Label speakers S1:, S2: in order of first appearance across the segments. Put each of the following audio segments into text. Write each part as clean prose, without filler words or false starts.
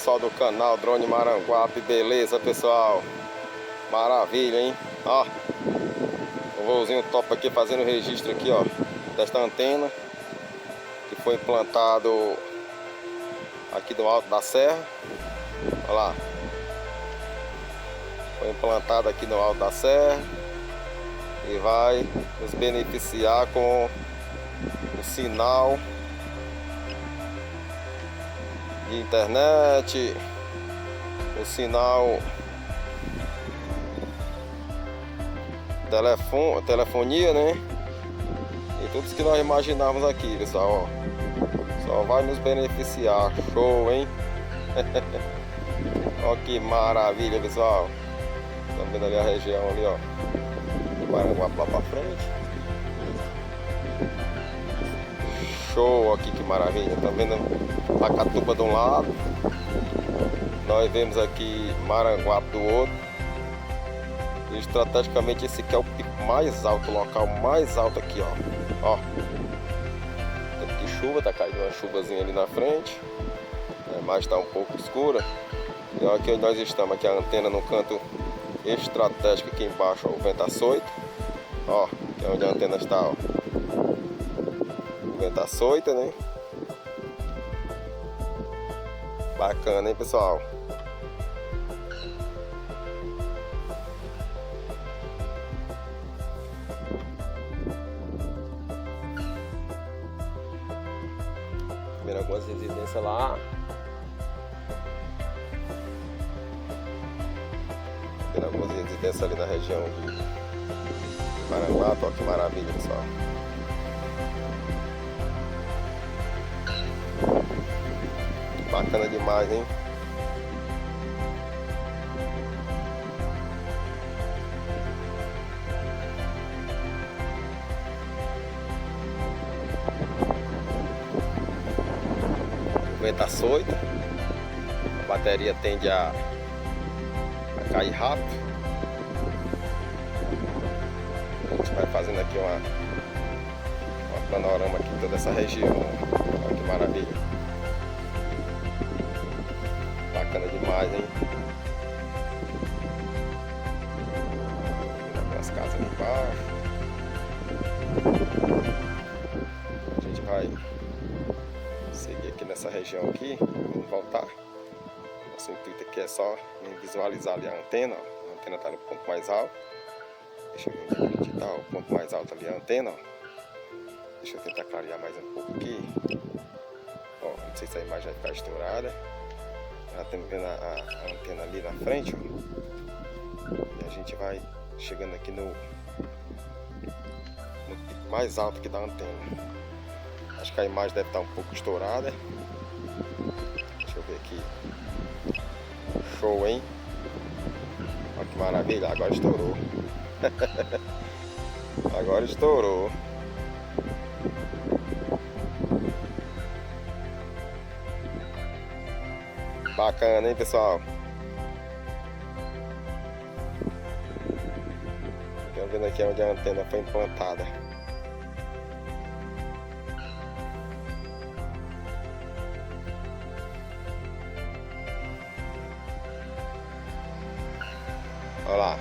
S1: pessoal do canal Drone Maranguape, beleza pessoal? Maravilha, hein? Ó, o voozinho top aqui fazendo o registro aqui, ó, desta antena que foi implantado aqui do alto da serra. Olha lá, foi implantado aqui no alto da serra e vai nos beneficiar com o sinal de internet, o sinal telefonia, né? E tudo isso que nós imaginamos aqui, pessoal, ó. Só vai nos beneficiar. Show, hein? Ó que maravilha, pessoal. Tá vendo ali a região ali, ó, Maranguape lá pra frente. Show, aqui que maravilha. Tá vendo Pacatuba de um lado, nós vemos aqui Maranguape do outro. E estrategicamente esse aqui é o pico mais alto, o local mais alto aqui, ó. Ó, tempo de chuva, tá caindo uma chuvazinha ali na frente, mas tá um pouco escura. E olha aqui onde nós estamos, aqui a antena no canto estratégico aqui embaixo, ó, o vento açoito. Ó, que é onde a antena está, ó. O vento açoita, né? Bacana, hein, pessoal? Vendo algumas residências lá. Vendo algumas residências ali na região de Maranguape. Olha que maravilha, pessoal. Bacana demais, hein? O vento açoita, a bateria tende a cair rápido. A gente vai fazendo aqui uma panorama aqui de toda essa região. Olha que maravilha. Bacana demais, hein? As casas ali embaixo. A gente vai seguir aqui nessa região aqui. Vamos voltar. Nosso intuito aqui é só visualizar ali a antena, ó. A antena está no ponto mais alto. Deixa eu ver onde está o ponto mais alto ali, a antena, ó. Deixa eu tentar clarear mais um pouco aqui. Ó, não sei se a imagem vai ficar estourada. Já estamos vendo a antena ali na frente, ó. E a gente vai chegando aqui no pico mais alto aqui da antena. Acho que a imagem deve estar um pouco estourada. Deixa eu ver aqui. Show, hein? Olha que maravilha, agora estourou. Agora estourou. Bacana, hein, pessoal? Estão vendo aqui onde a antena foi implantada. Olha lá,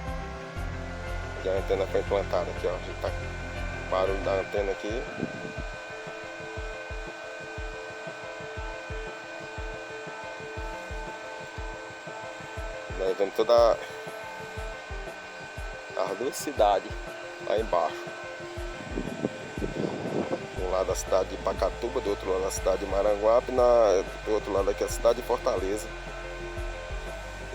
S1: onde a antena foi implantada aqui, ó. A gente tá com o barulho da antena aqui. Nós vemos toda as duas cidades lá embaixo. Um lado da cidade de Pacatuba, do outro lado da cidade de Maranguape, do outro lado aqui a cidade de Fortaleza.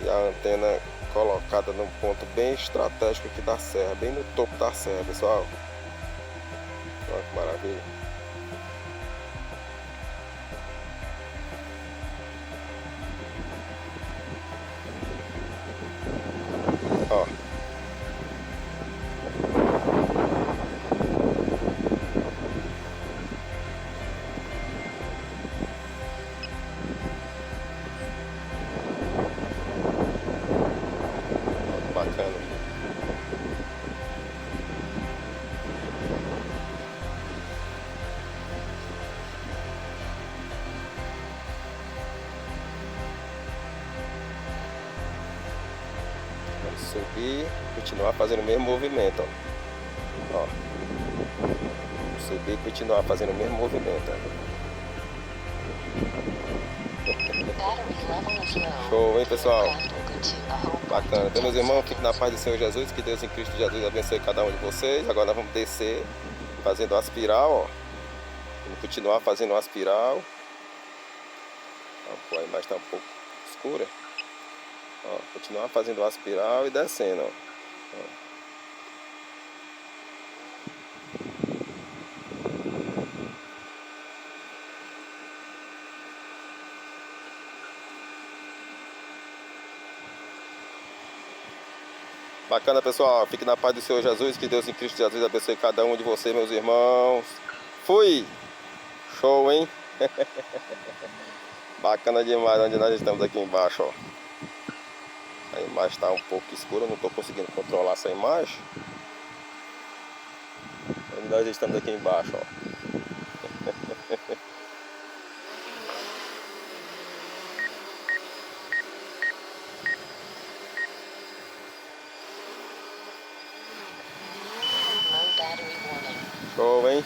S1: E a antena colocada num ponto bem estratégico aqui da serra, bem no topo da serra, pessoal. Olha que maravilha. Ó. Bacana. subir, continuar fazendo o mesmo movimento, ó. Ó. Subir e continuar fazendo o mesmo movimento, ó. Show, hein, pessoal? Bacana. Então, meus irmãos, fiquem na paz do Senhor Jesus. Que Deus em Cristo Jesus abençoe cada um de vocês. Agora nós vamos descer, fazendo a espiral, ó. Vamos continuar fazendo a espiral. Ó, a imagem está um pouco escura. Ó, continuar fazendo a espiral e descendo, ó. Ó. Bacana, pessoal. Fique na paz do Senhor Jesus. Que Deus em Cristo Jesus abençoe cada um de vocês, meus irmãos. Fui! Show, hein? Bacana demais onde nós estamos aqui embaixo, ó. A imagem está um pouco escura, não estou conseguindo controlar essa imagem. Onde nós estamos aqui embaixo, ó. Show, hein?